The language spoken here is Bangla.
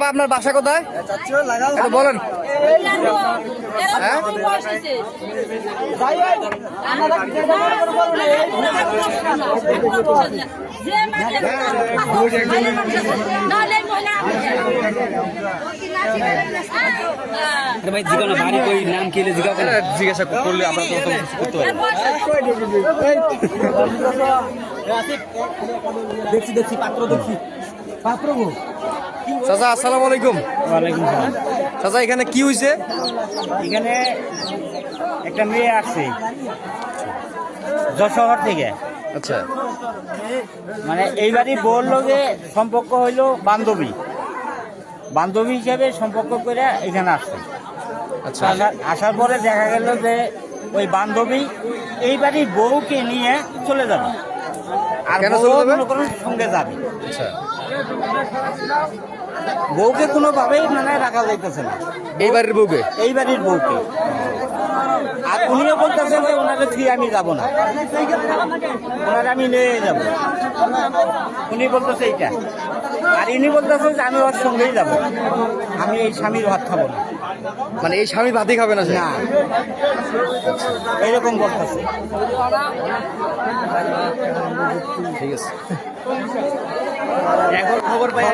আপনার বাসা কোথায় বলেন? জিজ্ঞাসা করলে আমরা দেখছি পাত্র দেখছি পাত্র। চাচা আসসালামু আলাইকুম। ওয়ালাইকুম সালাম। চাচা এখানে কি হয়েছে? এখানে একটা মেয়ে আসছে যশোর থেকে। আচ্ছা, মানে এইবারই বললো যে সম্পর্ক হইলো বান্ধবী বান্ধবী হিসেবে সম্পর্ক করে এখানে আসছে। আচ্ছা, আসার পরে দেখা গেল যে ওই বান্ধবী এইবারই বউকে নিয়ে চলে যাবে, আর কেন বউ চলে যাবে? মনে করেন সঙ্গে যাবে। আচ্ছা, বউকে কোনোভাবেই মানে রাখা যাইতেছে না, এই বাড়ির বউকে। এই বাড়ির বউকে। আর উনিও বলতেছেন যে ওনাকে ফিরে আমি যাব না, ওনাকে আমি নিয়ে যাব। উনি বলতেছে এইটা, আর ইনি বলতেছে যে আমি ওর সঙ্গেই যাব, আমি এই স্বামীর ভাত খাবো না। মানে এই স্বামী ভাতই খাবে না সে? না, এরকম বলতেছে। ঠিক আছে, এখন খবর পাই